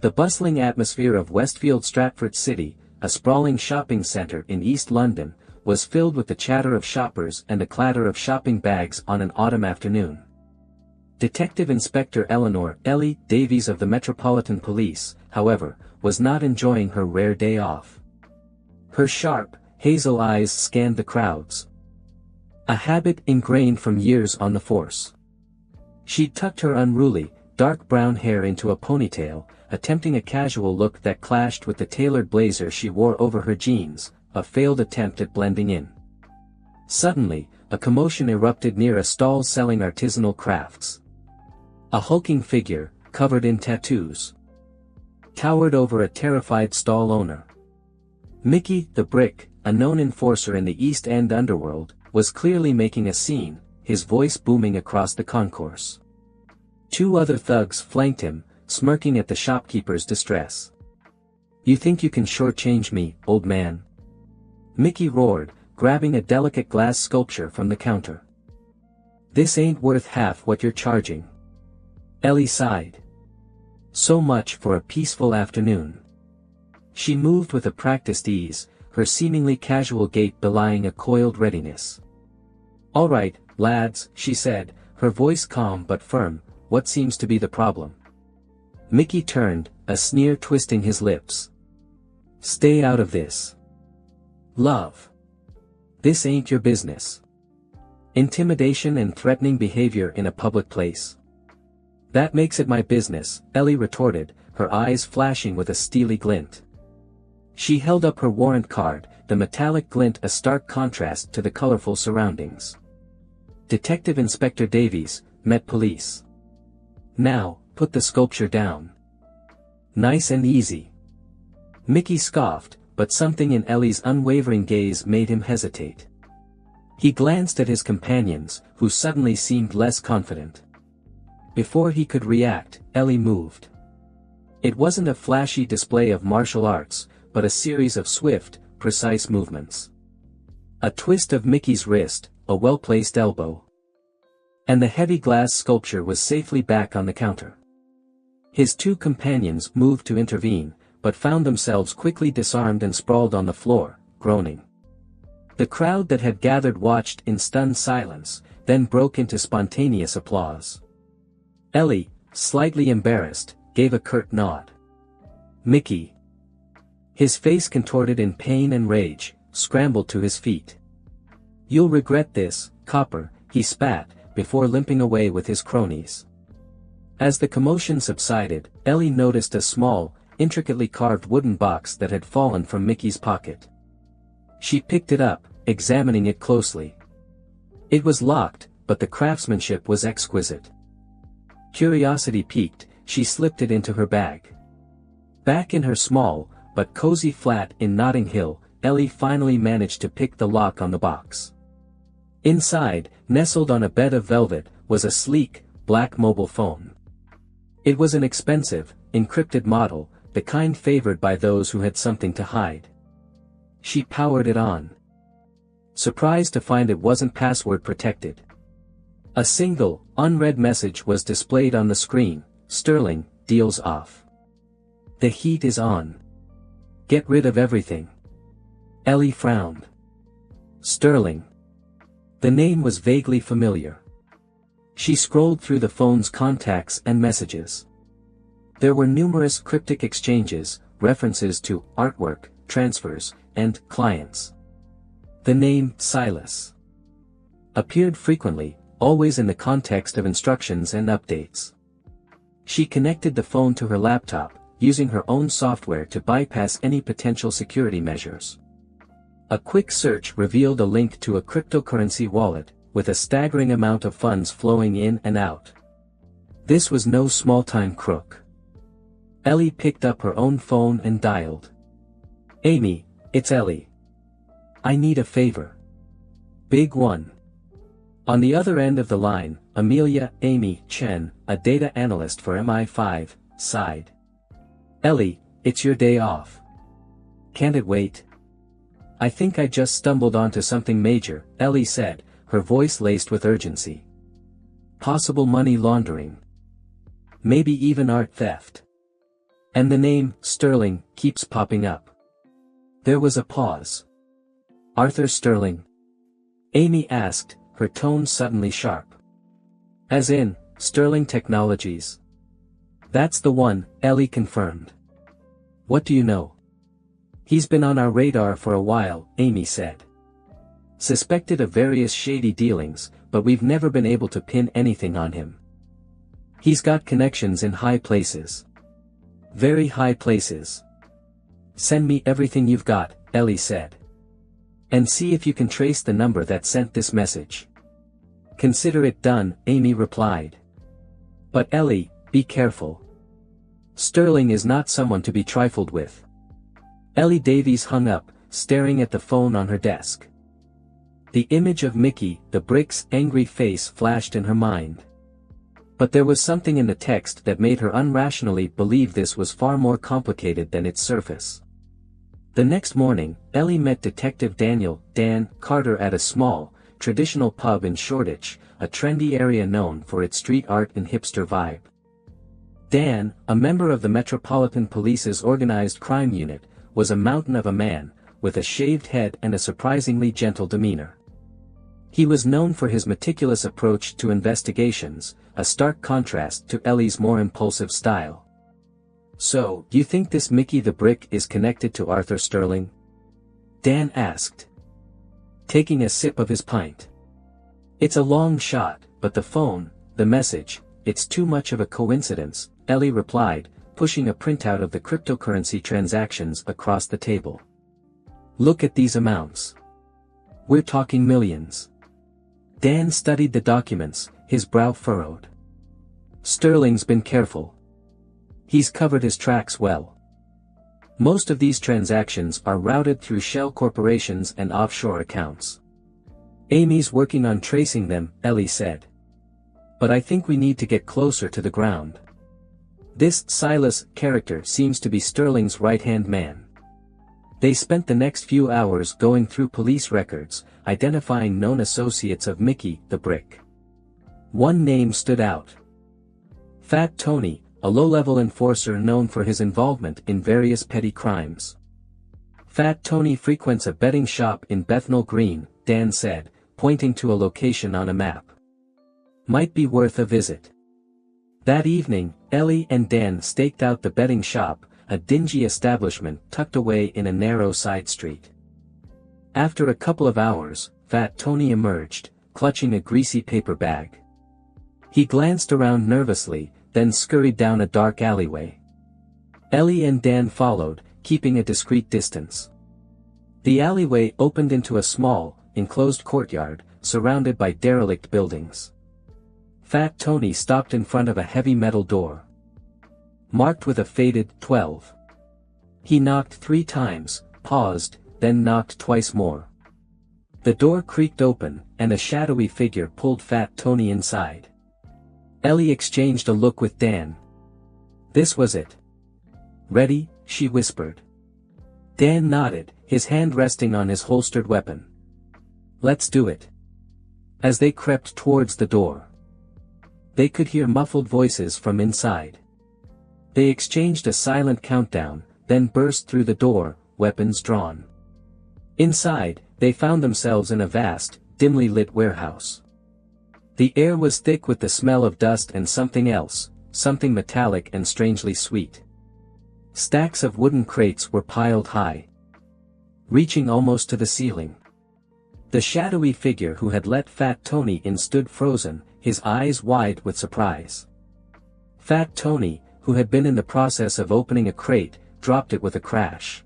The bustling atmosphere of Westfield Stratford City, a sprawling shopping centre in East London, was filled with the chatter of shoppers and the clatter of shopping bags on an autumn afternoon. Detective Inspector Eleanor Ellie Davies of the Metropolitan Police, however, was not enjoying her rare day off. Her sharp, hazel eyes scanned the crowds. A habit ingrained from years on the force. She tucked her unruly, dark brown hair into a ponytail, attempting a casual look that clashed with the tailored blazer she wore over her jeans, a failed attempt at blending in. Suddenly, a commotion erupted near a stall selling artisanal crafts. A hulking figure, covered in tattoos, towered over a terrified stall owner. Mickey, the Brick, a known enforcer in the East End underworld, was clearly making a scene, his voice booming across the concourse. Two other thugs flanked him, smirking at the shopkeeper's distress. "You think you can shortchange me, old man?" Mickey roared, grabbing a delicate glass sculpture from the counter. "This ain't worth half what you're charging." Ellie sighed. So much for a peaceful afternoon. She moved with a practiced ease, her seemingly casual gait belying a coiled readiness. "All right, lads," she said, her voice calm but firm, "what seems to be the problem?" Mickey turned, a sneer twisting his lips. "Stay out of this. Love. This ain't your business." Intimidation and threatening behavior in a public place. "That makes it my business," Ellie retorted, her eyes flashing with a steely glint. She held up her warrant card, the metallic glint a stark contrast to the colorful surroundings. "Detective Inspector Davies, Met Police. Now, put the sculpture down." "Nice and easy." Mickey scoffed, but something in Ellie's unwavering gaze made him hesitate. He glanced at his companions, who suddenly seemed less confident. Before he could react, Ellie moved. It wasn't a flashy display of martial arts, but a series of swift, precise movements. A twist of Mickey's wrist, a well-placed elbow. And the heavy glass sculpture was safely back on the counter. His two companions moved to intervene, but found themselves quickly disarmed and sprawled on the floor, groaning. The crowd that had gathered watched in stunned silence, then broke into spontaneous applause. Ellie, slightly embarrassed, gave a curt nod. Mickey, his face contorted in pain and rage, scrambled to his feet. "You'll regret this, copper," he spat, before limping away with his cronies. As the commotion subsided, Ellie noticed a small, intricately carved wooden box that had fallen from Mickey's pocket. She picked it up, examining it closely. It was locked, but the craftsmanship was exquisite. Curiosity piqued, she slipped it into her bag. Back in her small, but cozy flat in Notting Hill, Ellie finally managed to pick the lock on the box. Inside, nestled on a bed of velvet, was a sleek, black mobile phone. It was an expensive, encrypted model, the kind favored by those who had something to hide. She powered it on. Surprised to find it wasn't password protected. A single, unread message was displayed on the screen: "Sterling, deals off. The heat is on. Get rid of everything." Ellie frowned. Sterling. The name was vaguely familiar. She scrolled through the phone's contacts and messages. There were numerous cryptic exchanges, references to artwork, transfers, and clients. The name Silas appeared frequently, always in the context of instructions and updates. She connected the phone to her laptop, using her own software to bypass any potential security measures. A quick search revealed a link to a cryptocurrency wallet, with a staggering amount of funds flowing in and out. This was no small-time crook. Ellie picked up her own phone and dialed. "Amy, it's Ellie. I need a favor." "Big one." On the other end of the line, Amelia Amy Chen, a data analyst for MI5, sighed. "Ellie, it's your day off. Can't it wait?" "I think I just stumbled onto something major," Ellie said, her voice laced with urgency. "Possible money laundering. Maybe even art theft." And the name, Sterling, keeps popping up. There was a pause. Arthur Sterling? Amy asked, her tone suddenly sharp. As in, Sterling Technologies. That's the one, Ellie confirmed. What do you know? He's been on our radar for a while, Amy said. Suspected of various shady dealings, but we've never been able to pin anything on him. He's got connections in high places. Very high places. Send me everything you've got, Ellie said. And see if you can trace the number that sent this message. Consider it done, Amy replied. But Ellie, be careful. Sterling is not someone to be trifled with. Ellie Davies hung up, staring at the phone on her desk. The image of Mickey, the brick's angry face flashed in her mind. But there was something in the text that made her unrationally believe this was far more complicated than its surface. The next morning, Ellie met Detective Dan Carter at a small, traditional pub in Shoreditch, a trendy area known for its street art and hipster vibe. Dan, a member of the Metropolitan Police's organized crime unit, was a mountain of a man, with a shaved head and a surprisingly gentle demeanor. He was known for his meticulous approach to investigations, a stark contrast to Ellie's more impulsive style. So, you think this Mickey the Brick is connected to Arthur Sterling? Dan asked, taking a sip of his pint. It's a long shot, but the phone, the message, it's too much of a coincidence, Ellie replied, pushing a printout of the cryptocurrency transactions across the table. Look at these amounts. We're talking millions. Dan studied the documents, his brow furrowed. Sterling's been careful. He's covered his tracks well. Most of these transactions are routed through shell corporations and offshore accounts. Amy's working on tracing them, Ellie said. But I think we need to get closer to the ground. This Silas character seems to be Sterling's right-hand man. They spent the next few hours going through police records, identifying known associates of Mickey the Brick. One name stood out. Fat Tony, a low-level enforcer known for his involvement in various petty crimes. Fat Tony frequents a betting shop in Bethnal Green, Dan said, pointing to a location on a map. Might be worth a visit. That evening, Ellie and Dan staked out the betting shop, a dingy establishment tucked away in a narrow side street. After a couple of hours, Fat Tony emerged, clutching a greasy paper bag. He glanced around nervously, then scurried down a dark alleyway. Ellie and Dan followed, keeping a discreet distance. The alleyway opened into a small, enclosed courtyard, surrounded by derelict buildings. Fat Tony stopped in front of a heavy metal door, marked with a faded 12. He knocked 3 times, paused, then knocked twice more. The door creaked open, and a shadowy figure pulled Fat Tony inside. Ellie exchanged a look with Dan. This was it. Ready? She whispered. Dan nodded, his hand resting on his holstered weapon. Let's do it. As they crept towards the door, they could hear muffled voices from inside. They exchanged a silent countdown, then burst through the door, weapons drawn. Inside, they found themselves in a vast, dimly lit warehouse. The air was thick with the smell of dust and something else, something metallic and strangely sweet. Stacks of wooden crates were piled high, reaching almost to the ceiling. The shadowy figure who had let Fat Tony in stood frozen, his eyes wide with surprise. Fat Tony, who had been in the process of opening a crate, dropped it with a crash.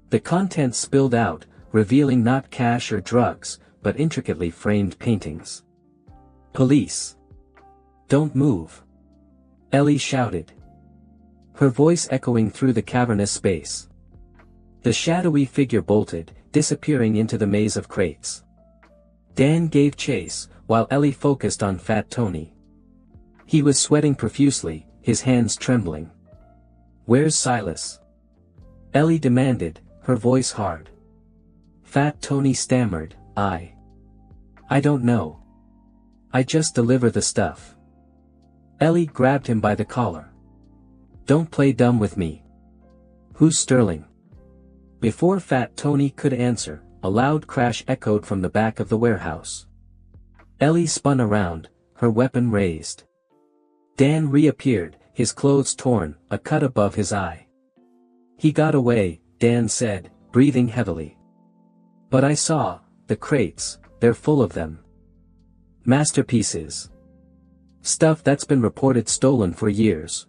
The contents spilled out, revealing not cash or drugs, but intricately framed paintings. Police! Don't move! Ellie shouted, her voice echoing through the cavernous space. The shadowy figure bolted, disappearing into the maze of crates. Dan gave chase, while Ellie focused on Fat Tony. He was sweating profusely, his hands trembling. Where's Silas? Ellie demanded, her voice hard. Fat Tony stammered, I don't know. I just deliver the stuff. Ellie grabbed him by the collar. Don't play dumb with me. Who's Sterling? Before Fat Tony could answer, a loud crash echoed from the back of the warehouse. Ellie spun around, her weapon raised. Dan reappeared, his clothes torn, a cut above his eye. He got away, Dan said, breathing heavily. But I saw, the crates, they're full of them. Masterpieces. Stuff that's been reported stolen for years.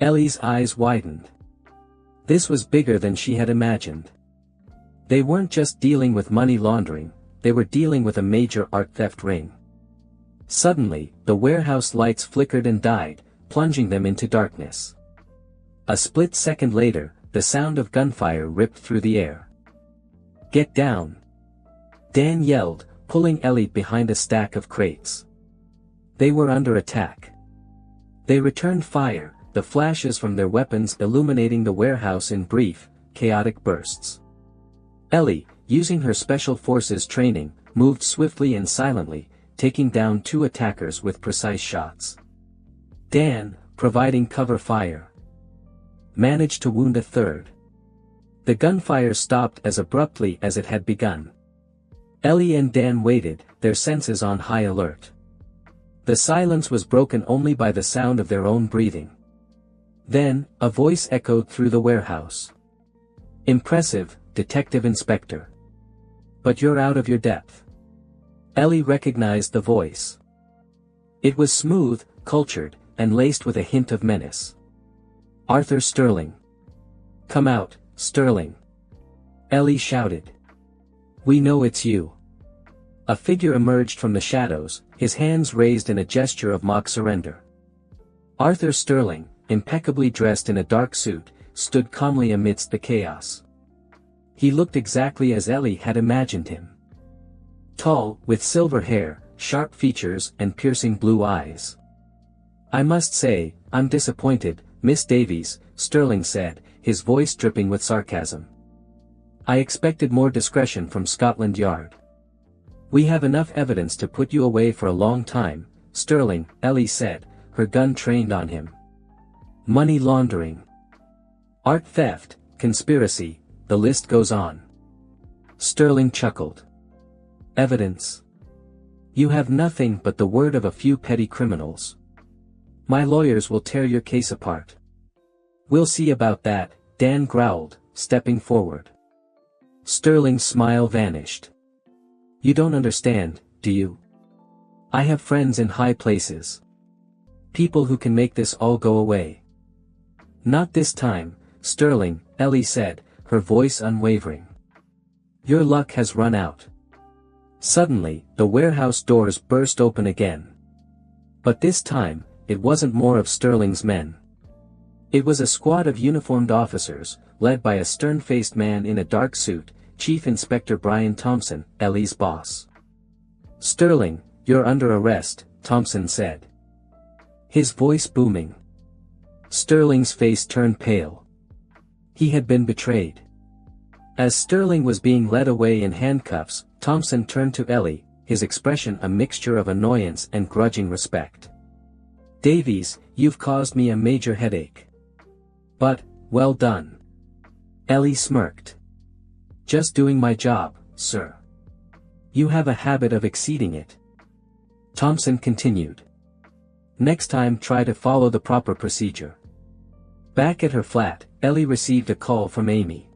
Ellie's eyes widened. This was bigger than she had imagined. They weren't just dealing with money laundering, they were dealing with a major art theft ring. Suddenly, the warehouse lights flickered and died, plunging them into darkness. A split second later, the sound of gunfire ripped through the air. Get down! Dan yelled, pulling Ellie behind a stack of crates. They were under attack. They returned fire, the flashes from their weapons illuminating the warehouse in brief, chaotic bursts. Ellie, using her special forces training, moved swiftly and silently, taking down 2 attackers with precise shots. Dan, providing cover fire, managed to wound a 3rd. The gunfire stopped as abruptly as it had begun. Ellie and Dan waited, their senses on high alert. The silence was broken only by the sound of their own breathing. Then, a voice echoed through the warehouse. Impressive, Detective Inspector. But you're out of your depth. Ellie recognized the voice. It was smooth, cultured, and laced with a hint of menace. Arthur Sterling. Come out, Sterling. Ellie shouted. We know it's you. A figure emerged from the shadows, his hands raised in a gesture of mock surrender. Arthur Sterling, impeccably dressed in a dark suit, stood calmly amidst the chaos. He looked exactly as Ellie had imagined him. Tall, with silver hair, sharp features and piercing blue eyes. I must say, I'm disappointed, Miss Davies, Sterling said, his voice dripping with sarcasm. I expected more discretion from Scotland Yard. We have enough evidence to put you away for a long time, Sterling, Ellie said, her gun trained on him. Money laundering. Art theft, conspiracy, the list goes on. Sterling chuckled. Evidence. You have nothing but the word of a few petty criminals. My lawyers will tear your case apart. We'll see about that, Dan growled, stepping forward. Sterling's smile vanished. You don't understand, do you? I have friends in high places. People who can make this all go away. Not this time, Sterling, Ellie said, her voice unwavering. Your luck has run out. Suddenly, the warehouse doors burst open again. But this time, it wasn't more of Sterling's men. It was a squad of uniformed officers, led by a stern-faced man in a dark suit, Chief Inspector Brian Thompson, Ellie's boss. Sterling, you're under arrest, Thompson said. His voice booming. Sterling's face turned pale. He had been betrayed. As Sterling was being led away in handcuffs, Thompson turned to Ellie, his expression a mixture of annoyance and grudging respect. Davies, you've caused me a major headache. But, well done. Ellie smirked. Just doing my job, sir. You have a habit of exceeding it. Thompson continued. Next time try to follow the proper procedure. Back at her flat, Ellie received a call from Amy.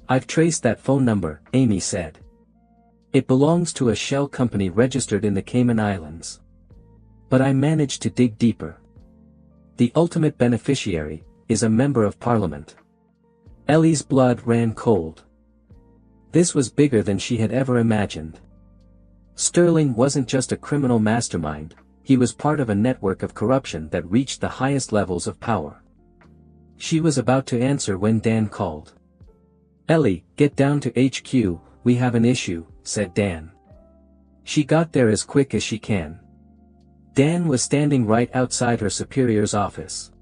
I've traced that phone number, Amy said. It belongs to a shell company registered in the Cayman Islands. But I managed to dig deeper. The ultimate beneficiary is a member of parliament. Ellie's blood ran cold. This was bigger than she had ever imagined. Sterling wasn't just a criminal mastermind, he was part of a network of corruption that reached the highest levels of power. She was about to answer when Dan called. Ellie, get down to HQ, we have an issue, said Dan. She got there as quick as she can. Dan was standing right outside her superior's office.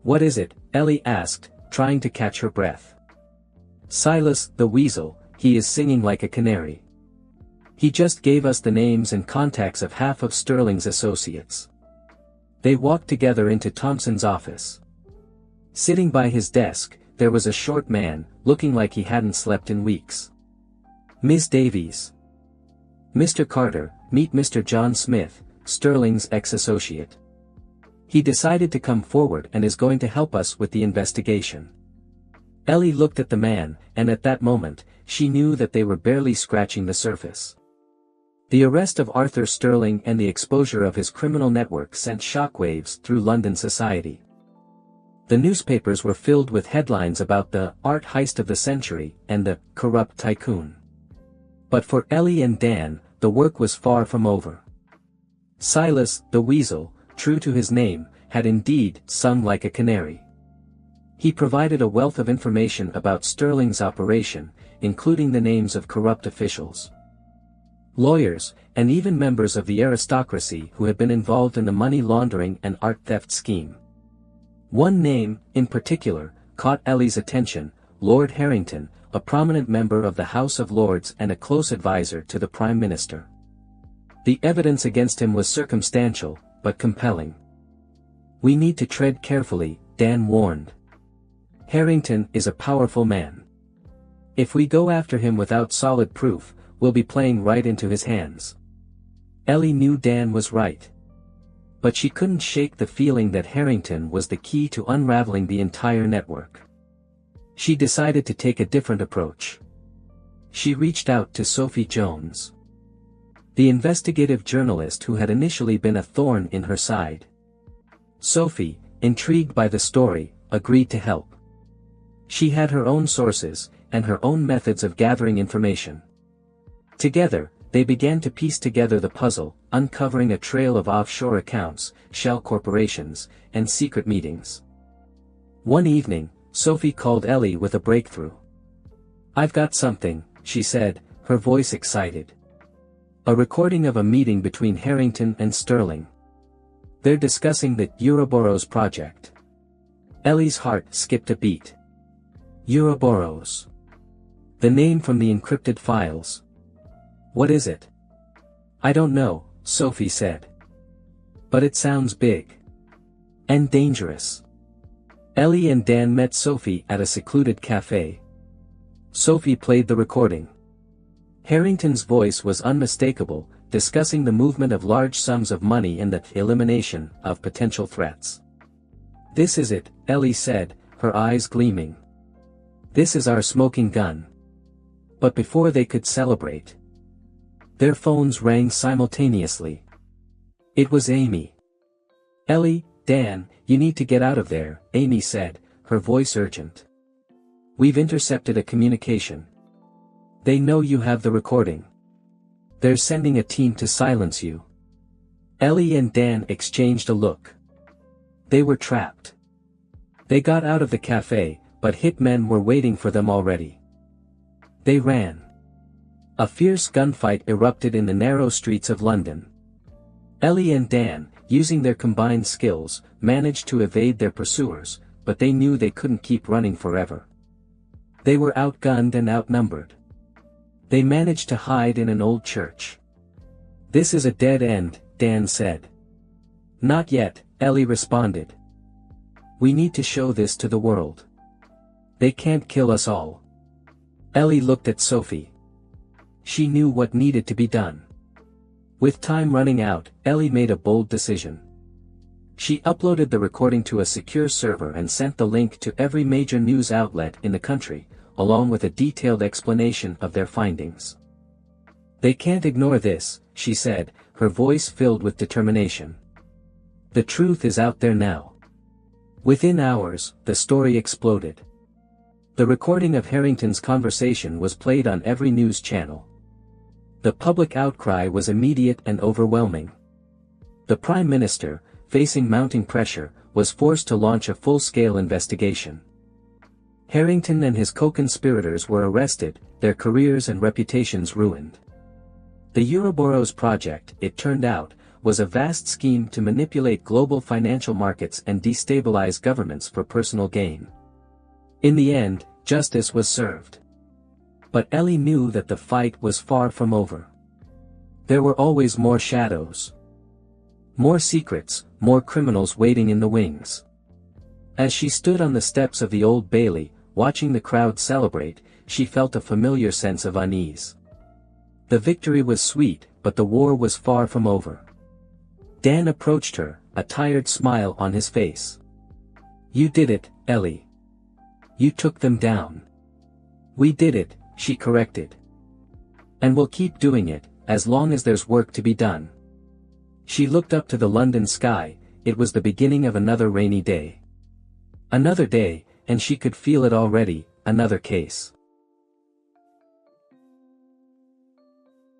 What is it? Ellie asked, trying to catch her breath. Silas, the weasel, he is singing like a canary. He just gave us the names and contacts of half of Sterling's associates. They walked together into Thompson's office. Sitting by his desk, there was a short man, looking like he hadn't slept in weeks. Miss Davies. Mr. Carter, meet Mr. John Smith, Sterling's ex-associate. He decided to come forward and is going to help us with the investigation. Ellie looked at the man, and at that moment, she knew that they were barely scratching the surface. The arrest of Arthur Sterling and the exposure of his criminal network sent shockwaves through London society. The newspapers were filled with headlines about the art heist of the century and the corrupt tycoon. But for Ellie and Dan, the work was far from over. Silas, the Weasel, true to his name, had indeed sung like a canary. He provided a wealth of information about Sterling's operation, including the names of corrupt officials, lawyers, and even members of the aristocracy who had been involved in the money laundering and art theft scheme. One name, in particular, caught Ellie's attention: Lord Harrington, a prominent member of the House of Lords and a close advisor to the Prime Minister. The evidence against him was circumstantial, but compelling. "We need to tread carefully," Dan warned. "Harrington is a powerful man. If we go after him without solid proof, we'll be playing right into his hands." Ellie knew Dan was right. But she couldn't shake the feeling that Harrington was the key to unraveling the entire network. She decided to take a different approach. She reached out to Sophie Jones, the investigative journalist who had initially been a thorn in her side. Sophie, intrigued by the story, agreed to help. She had her own sources, and her own methods of gathering information. Together, they began to piece together the puzzle, uncovering a trail of offshore accounts, shell corporations, and secret meetings. One evening, Sophie called Ellie with a breakthrough. "I've got something," she said, her voice excited. "A recording of a meeting between Harrington and Sterling. They're discussing the Ouroboros project." Ellie's heart skipped a beat. Ouroboros. The name from the encrypted files. "What is it?" "I don't know," Sophie said. "But it sounds big. And dangerous." Ellie and Dan met Sophie at a secluded cafe. Sophie played the recording. Harrington's voice was unmistakable, discussing the movement of large sums of money and the elimination of potential threats. "This is it," Ellie said, her eyes gleaming. "This is our smoking gun." But before they could celebrate, their phones rang simultaneously. It was Amy. "Ellie, Dan, you need to get out of there," Amy said, her voice urgent. "We've intercepted a communication. They know you have the recording. They're sending a team to silence you." Ellie and Dan exchanged a look. They were trapped. They got out of the cafe, but hitmen were waiting for them already. They ran. A fierce gunfight erupted in the narrow streets of London. Ellie and Dan, using their combined skills, managed to evade their pursuers, but they knew they couldn't keep running forever. They were outgunned and outnumbered. They managed to hide in an old church. "This is a dead end," Dan said. "Not yet," Ellie responded. "We need to show this to the world. They can't kill us all." Ellie looked at Sophie. She knew what needed to be done. With time running out, Ellie made a bold decision. She uploaded the recording to a secure server and sent the link to every major news outlet in the country, along with a detailed explanation of their findings. "They can't ignore this," she said, her voice filled with determination. "The truth is out there now." Within hours, the story exploded. The recording of Harrington's conversation was played on every news channel. The public outcry was immediate and overwhelming. The Prime Minister, facing mounting pressure, was forced to launch a full-scale investigation. Harrington and his co-conspirators were arrested, their careers and reputations ruined. The Ouroboros project, it turned out, was a vast scheme to manipulate global financial markets and destabilize governments for personal gain. In the end, justice was served. But Ellie knew that the fight was far from over. There were always more shadows. More secrets, more criminals waiting in the wings. As she stood on the steps of the Old Bailey, watching the crowd celebrate, she felt a familiar sense of unease. The victory was sweet, but the war was far from over. Dan approached her, a tired smile on his face. "You did it, Ellie. You took them down." "We did it," she corrected. "And we'll keep doing it, as long as there's work to be done." She looked up to the London sky. It was the beginning of another rainy day. Another day, and she could feel it already, another case.